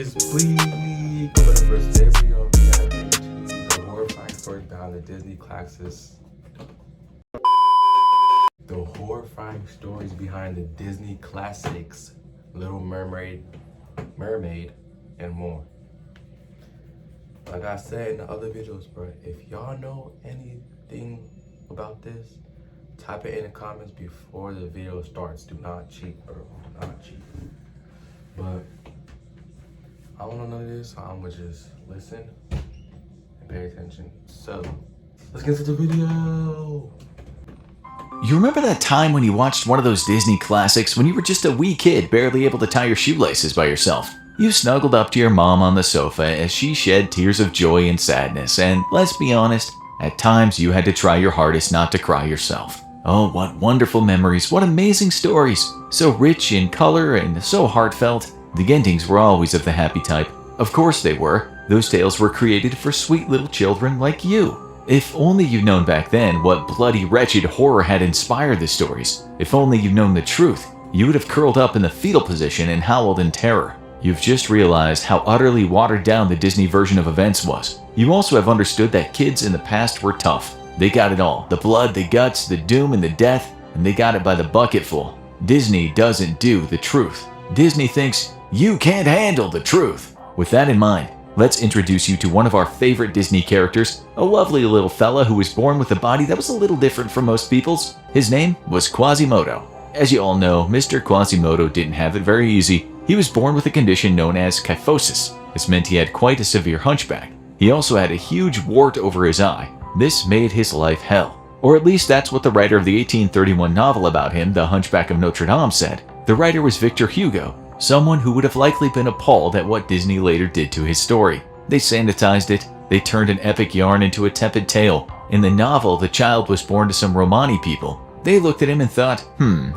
is bleak. But for today we are reacting to the horrifying stories behind the Disney classics. The horrifying stories behind the Disney classics, Little Mermaid, and more. Like I said in the other videos, bro, if y'all know anything about this, type it in the comments before the video starts. Do not cheat, bro. Do not cheat. But I don't know none of this, so I'm gonna just listen and pay attention. So, let's get to the video. You remember that time when you watched one of those Disney classics when you were just a wee kid barely able to tie your shoelaces by yourself? You snuggled up to your mom on the sofa as she shed tears of joy and sadness, and let's be honest, at times you had to try your hardest not to cry yourself. Oh, what wonderful memories, what amazing stories, so rich in color and so heartfelt. The endings were always of the happy type. Of course they were. Those tales were created for sweet little children like you. If only you'd known back then what bloody wretched horror had inspired the stories. If only you'd known the truth, you would have curled up in the fetal position and howled in terror. You've just realized how utterly watered down the Disney version of events was. You also have understood that kids in the past were tough. They got it all. The blood, the guts, the doom, and the death, and they got it by the bucketful. Disney doesn't do the truth. Disney thinks you can't handle the truth. With that in mind, let's introduce you to one of our favorite Disney characters, a lovely little fella who was born with a body that was a little different from most people's. His name was Quasimodo. As you all know, Mr. Quasimodo didn't have it very easy. He was born with a condition known as kyphosis. This meant he had quite a severe hunchback. He also had a huge wart over his eye. This made his life hell. Or at least that's what the writer of the 1831 novel about him, The Hunchback of Notre Dame, said. The writer was Victor Hugo, someone who would have likely been appalled at what Disney later did to his story. They sanitized it. They turned an epic yarn into a tepid tale. In the novel, the child was born to some Romani people. They looked at him and thought,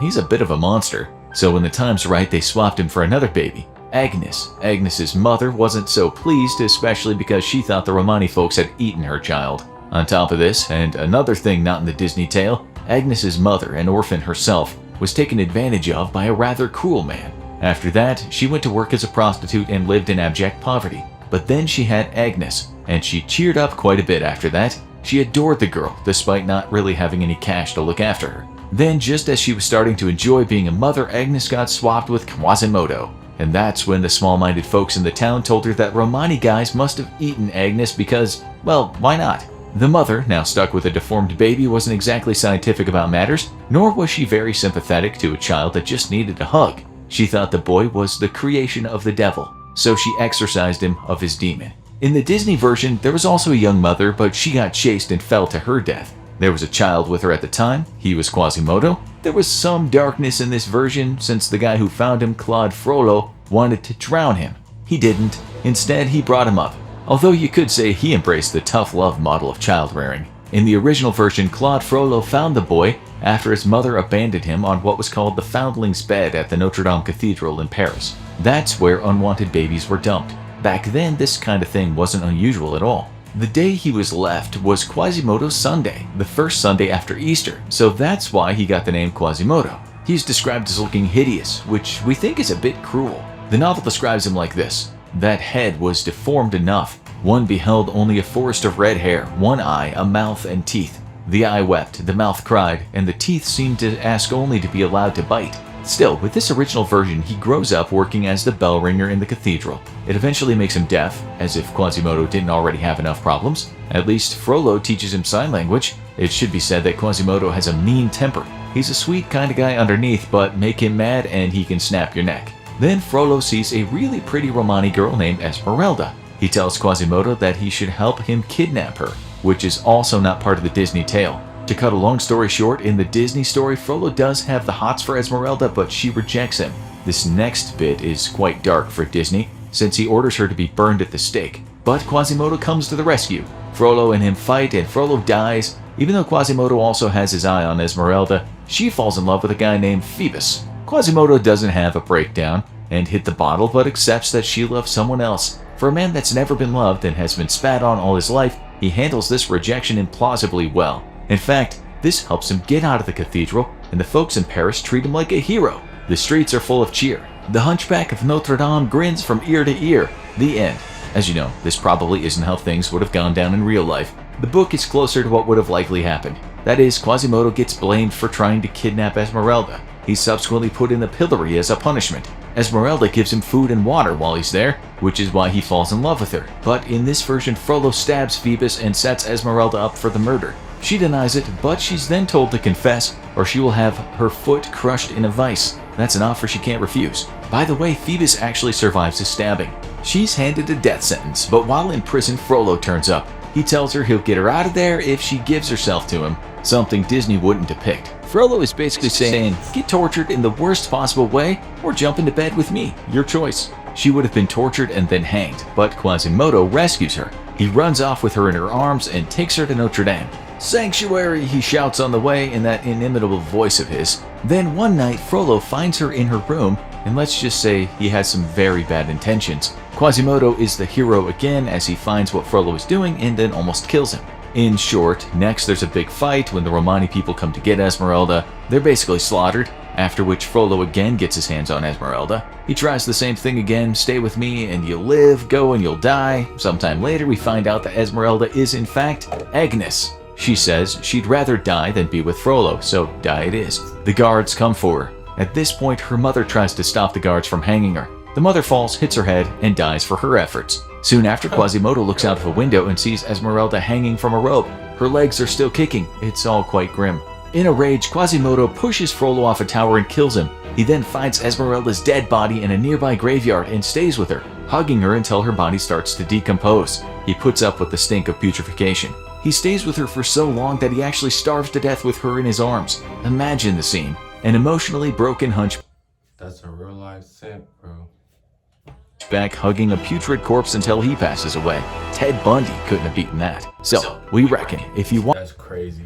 he's a bit of a monster. So when the time's right, they swapped him for another baby, Agnes. Agnes's mother wasn't so pleased, especially because she thought the Romani folks had eaten her child. On top of this, and another thing not in the Disney tale, Agnes's mother, an orphan herself, was taken advantage of by a rather cruel man. After that, she went to work as a prostitute and lived in abject poverty. But then she had Agnes, and she cheered up quite a bit after that. She adored the girl, despite not really having any cash to look after her. Then, just as she was starting to enjoy being a mother, Agnes got swapped with Quasimodo. And that's when the small-minded folks in the town told her that Romani guys must have eaten Agnes because, well, why not? The mother, now stuck with a deformed baby, wasn't exactly scientific about matters, nor was she very sympathetic to a child that just needed a hug. She thought the boy was the creation of the devil, so she exorcised him of his demon. In the Disney version, there was also a young mother, but she got chased and fell to her death. There was a child with her at the time. He was Quasimodo. There was some darkness in this version since the guy who found him, Claude Frollo, wanted to drown him. He didn't. Instead, he brought him up. Although you could say he embraced the tough love model of child rearing. In the original version, Claude Frollo found the boy after his mother abandoned him on what was called the Foundling's Bed at the Notre Dame Cathedral in Paris. That's where unwanted babies were dumped. Back then, this kind of thing wasn't unusual at all. The day he was left was Quasimodo's Sunday, the first Sunday after Easter, so that's why he got the name Quasimodo. He's described as looking hideous, which we think is a bit cruel. The novel describes him like this. That head was deformed enough. One beheld only a forest of red hair, one eye, a mouth, and teeth. The eye wept, the mouth cried, and the teeth seemed to ask only to be allowed to bite. Still, with this original version, he grows up working as the bell ringer in the cathedral. It eventually makes him deaf, as if Quasimodo didn't already have enough problems. At least Frollo teaches him sign language. It should be said that Quasimodo has a mean temper. He's a sweet kind of guy underneath, but make him mad and he can snap your neck. Then Frollo sees a really pretty Romani girl named Esmeralda. He tells Quasimodo that he should help him kidnap her, which is also not part of the Disney tale. To cut a long story short, in the Disney story, Frollo does have the hots for Esmeralda, but she rejects him. This next bit is quite dark for Disney, since he orders her to be burned at the stake. But Quasimodo comes to the rescue. Frollo and him fight, and Frollo dies. Even though Quasimodo also has his eye on Esmeralda, she falls in love with a guy named Phoebus. Quasimodo doesn't have a breakdown and hit the bottle, but accepts that she loves someone else. For a man that's never been loved and has been spat on all his life, he handles this rejection implausibly well. In fact, this helps him get out of the cathedral, and the folks in Paris treat him like a hero. The streets are full of cheer. The Hunchback of Notre Dame grins from ear to ear. The end. As you know, this probably isn't how things would have gone down in real life. The book is closer to what would have likely happened. That is, Quasimodo gets blamed for trying to kidnap Esmeralda. He's subsequently put in the pillory as a punishment. Esmeralda gives him food and water while he's there, which is why he falls in love with her. But in this version, Frollo stabs Phoebus and sets Esmeralda up for the murder. She denies it, but she's then told to confess, or she will have her foot crushed in a vice. That's an offer she can't refuse. By the way, Phoebus actually survives his stabbing. She's handed a death sentence, but while in prison, Frollo turns up. He tells her he'll get her out of there if she gives herself to him, something Disney wouldn't depict. Frollo is basically saying, get tortured in the worst possible way, or jump into bed with me, your choice. She would have been tortured and then hanged, but Quasimodo rescues her. He runs off with her in her arms and takes her to Notre Dame. Sanctuary, he shouts on the way in that inimitable voice of his. Then one night, Frollo finds her in her room, and let's just say he has some very bad intentions. Quasimodo is the hero again as he finds what Frollo is doing and then almost kills him. In short, next there's a big fight when the Romani people come to get Esmeralda. They're basically slaughtered, after which Frollo again gets his hands on Esmeralda. He tries the same thing again, stay with me and you'll live, go and you'll die. Sometime later we find out that Esmeralda is in fact Agnes. She says she'd rather die than be with Frollo, so die it is. The guards come for her. At this point, her mother tries to stop the guards from hanging her. The mother falls, hits her head, and dies for her efforts. Soon after, Quasimodo looks out of a window and sees Esmeralda hanging from a rope. Her legs are still kicking. It's all quite grim. In a rage, Quasimodo pushes Frollo off a tower and kills him. He then finds Esmeralda's dead body in a nearby graveyard and stays with her, hugging her until her body starts to decompose. He puts up with the stink of putrefaction. He stays with her for so long that he actually starves to death with her in his arms. Imagine the scene. An emotionally broken hunchback. That's a real life simp, bro. Back hugging a putrid corpse until he passes away. Ted Bundy couldn't have beaten that. So, we reckon if you want. That's crazy.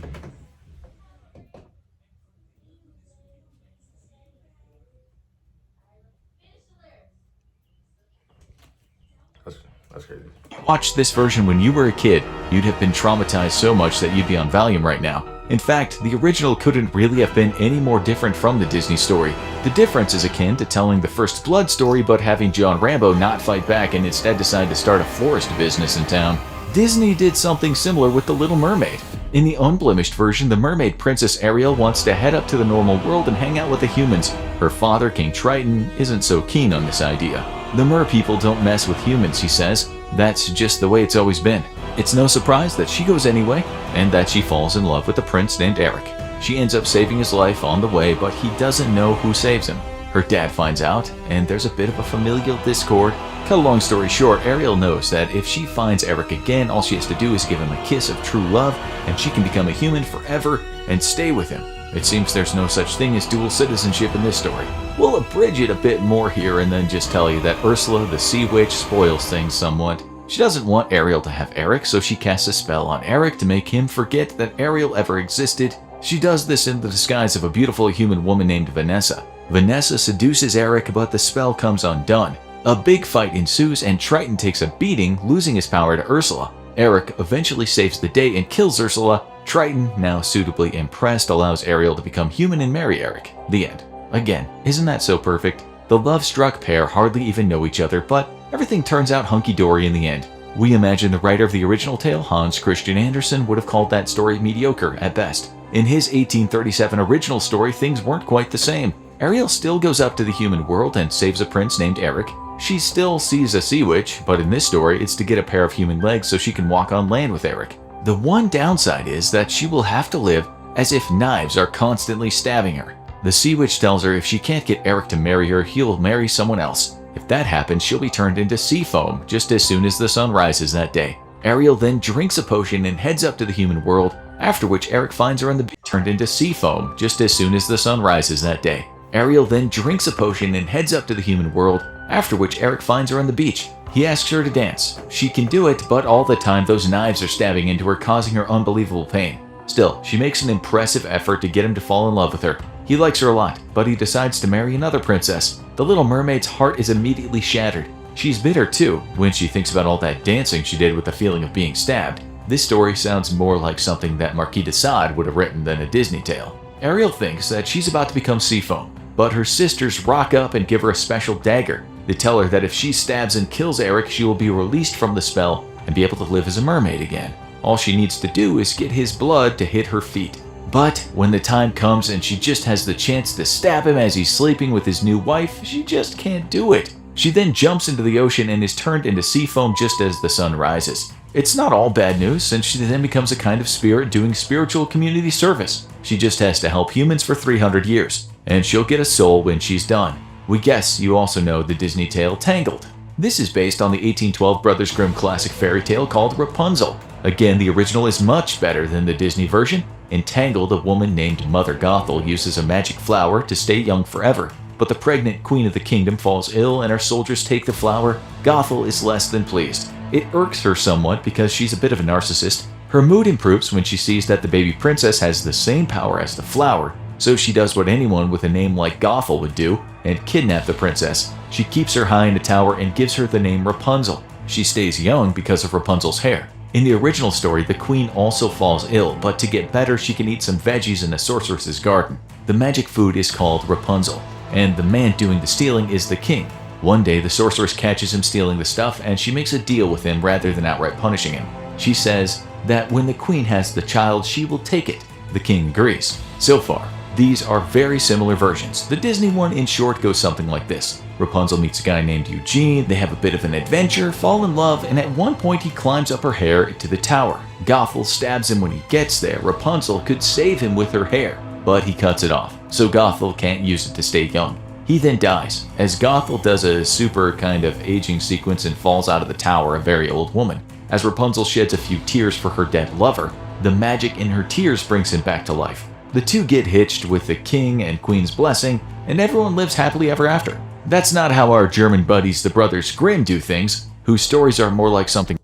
That's crazy. Watched this version when you were a kid, you'd have been traumatized so much that you'd be on Valium right now. In fact, the original couldn't really have been any more different from the Disney story. The difference is akin to telling the First Blood story but having John Rambo not fight back and instead decide to start a florist business in town. Disney did something similar with The Little Mermaid. In the unblemished version, the mermaid Princess Ariel wants to head up to the normal world and hang out with the humans. Her father, King Triton, isn't so keen on this idea. The mer people don't mess with humans, he says. That's just the way it's always been. It's no surprise that she goes anyway, and that she falls in love with a prince named Eric. She ends up saving his life on the way, but he doesn't know who saves him. Her dad finds out, and there's a bit of a familial discord. Cut a long story short, Ariel knows that if she finds Eric again, all she has to do is give him a kiss of true love, and she can become a human forever and stay with him. It seems there's no such thing as dual citizenship in this story. We'll abridge it a bit more here and then just tell you that Ursula the Sea Witch spoils things somewhat. She doesn't want Ariel to have Eric, so she casts a spell on Eric to make him forget that Ariel ever existed. She does this in the disguise of a beautiful human woman named Vanessa. Vanessa seduces Eric, but the spell comes undone. A big fight ensues and Triton takes a beating, losing his power to Ursula. Eric eventually saves the day and kills Ursula. Triton, now suitably impressed, allows Ariel to become human and marry Eric. The end. Again, isn't that so perfect? The love-struck pair hardly even know each other, but everything turns out hunky-dory in the end. We imagine the writer of the original tale, Hans Christian Andersen, would have called that story mediocre at best. In his 1837 original story, things weren't quite the same. Ariel still goes up to the human world and saves a prince named Eric. She still sees a sea witch, but in this story, it's to get a pair of human legs so she can walk on land with Eric. The one downside is that she will have to live as if knives are constantly stabbing her. The sea witch tells her if she can't get Eric to marry her, he'll marry someone else. If that happens, she'll be turned into sea foam just as soon as the sun rises that day. Ariel then drinks a potion and heads up to the human world, after which Eric finds her on the beach, turned into sea foam just as soon as the sun rises that day. Ariel then drinks a potion and heads up to the human world, after which Eric finds her on the beach. He asks her to dance. She can do it, but all the time those knives are stabbing into her, causing her unbelievable pain. Still, she makes an impressive effort to get him to fall in love with her. He likes her a lot, but he decides to marry another princess. The Little Mermaid's heart is immediately shattered. She's bitter too, when she thinks about all that dancing she did with the feeling of being stabbed. This story sounds more like something that Marquis de Sade would have written than a Disney tale. Ariel thinks that she's about to become sea foam, but her sisters rock up and give her a special dagger. They tell her that if she stabs and kills Eric, she will be released from the spell and be able to live as a mermaid again. All she needs to do is get his blood to hit her feet. But when the time comes and she just has the chance to stab him as he's sleeping with his new wife, she just can't do it. She then jumps into the ocean and is turned into sea foam just as the sun rises. It's not all bad news, since she then becomes a kind of spirit doing spiritual community service. She just has to help humans for 300 years, and she'll get a soul when she's done. We guess you also know the Disney tale Tangled. This is based on the 1812 Brothers Grimm classic fairy tale called Rapunzel. Again, the original is much better than the Disney version. In Tangled, a woman named Mother Gothel uses a magic flower to stay young forever. But the pregnant queen of the kingdom falls ill and our soldiers take the flower. Gothel is less than pleased. It irks her somewhat because she's a bit of a narcissist. Her mood improves when she sees that the baby princess has the same power as the flower, so she does what anyone with a name like Gothel would do and kidnap the princess. She keeps her high in a tower and gives her the name Rapunzel. She stays young because of Rapunzel's hair. In the original story, the queen also falls ill, but to get better, she can eat some veggies in the sorceress's garden. The magic food is called Rapunzel, and the man doing the stealing is the king. One day, the sorceress catches him stealing the stuff, and she makes a deal with him rather than outright punishing him. She says that when the queen has the child, she will take it. The king agrees. So far, these are very similar versions. The Disney one, in short, goes something like this. Rapunzel meets a guy named Eugene, they have a bit of an adventure, fall in love, and at one point he climbs up her hair to the tower. Gothel stabs him when he gets there. Rapunzel could save him with her hair, but he cuts it off, so Gothel can't use it to stay young. He then dies, as Gothel does a super kind of aging sequence and falls out of the tower, a very old woman. As Rapunzel sheds a few tears for her dead lover, the magic in her tears brings him back to life. The two get hitched with the king and queen's blessing, and everyone lives happily ever after. That's not how our German buddies, the Brothers Grimm, do things, whose stories are more like something.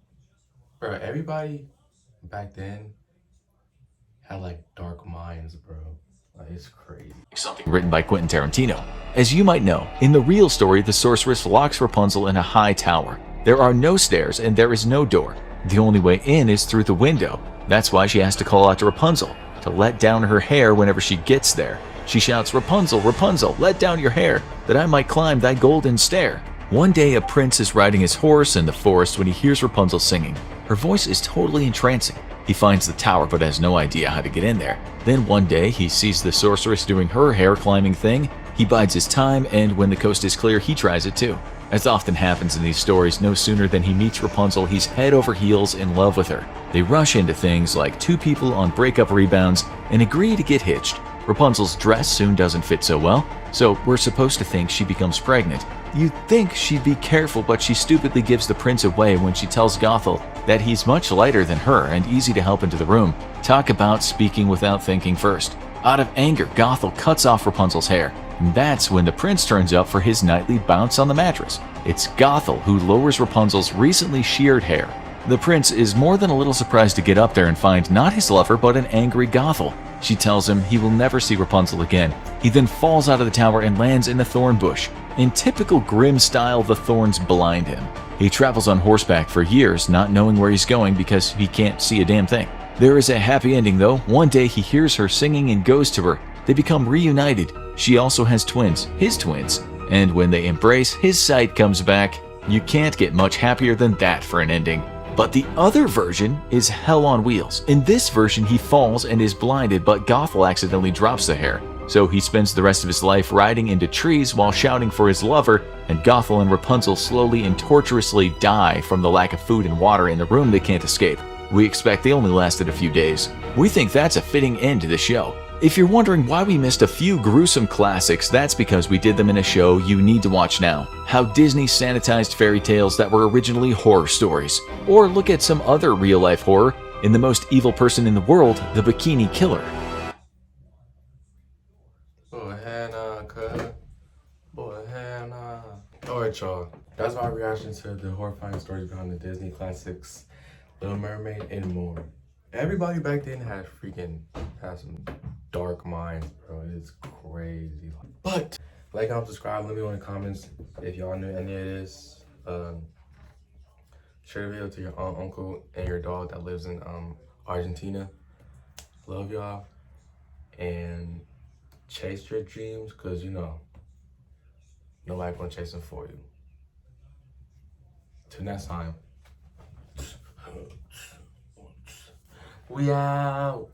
Bro, everybody back then had like dark minds, bro. Like, it's crazy. Something written by Quentin Tarantino. As you might know, in the real story, the sorceress locks Rapunzel in a high tower. There are no stairs and there is no door. The only way in is through the window. That's why she has to call out to Rapunzel to let down her hair whenever she gets there. She shouts, "Rapunzel, Rapunzel, let down your hair, that I might climb thy golden stair." One day, a prince is riding his horse in the forest when he hears Rapunzel singing. Her voice is totally entrancing. He finds the tower but has no idea how to get in there. Then one day, he sees the sorceress doing her hair climbing thing. He bides his time, and when the coast is clear, he tries it too. As often happens in these stories, no sooner than he meets Rapunzel, he's head over heels in love with her. They rush into things like two people on breakup rebounds and agree to get hitched. Rapunzel's dress soon doesn't fit so well, so we're supposed to think she becomes pregnant. You'd think she'd be careful, but she stupidly gives the prince away when she tells Gothel that he's much lighter than her and easy to help into the room. Talk about speaking without thinking first. Out of anger, Gothel cuts off Rapunzel's hair. And that's when the prince turns up for his nightly bounce on the mattress. It's Gothel who lowers Rapunzel's recently sheared hair. The prince is more than a little surprised to get up there and find not his lover but an angry Gothel. She tells him he will never see Rapunzel again. He then falls out of the tower and lands in a thorn bush. In typical Grimm style, the thorns blind him. He travels on horseback for years, not knowing where he's going because he can't see a damn thing. There is a happy ending though. One day he hears her singing and goes to her. They become reunited. She also has twins, his twins. And when they embrace, his sight comes back. You can't get much happier than that for an ending. But the other version is hell on wheels. In this version, he falls and is blinded, but Gothel accidentally drops the hair. So he spends the rest of his life riding into trees while shouting for his lover, and Gothel and Rapunzel slowly and torturously die from the lack of food and water in the room they can't escape. We expect they only lasted a few days. We think that's a fitting end to the show. If you're wondering why we missed a few gruesome classics, that's because we did them in a show you need to watch now. How Disney sanitized fairy tales that were originally horror stories. Or look at some other real-life horror in The Most Evil Person in the World, The Bikini Killer. Alright, y'all. That's my reaction to the horrifying stories behind the Disney classics, Little Mermaid and more. Everybody back then had some dark minds, bro. It's crazy. But like, comment, subscribe, let me know in the comments if y'all knew any of this. Share the video to your aunt, uncle, and your dog that lives in Argentina. Love y'all, and chase your dreams, because, you know, nobody gonna chase them for you. Till next time. We out.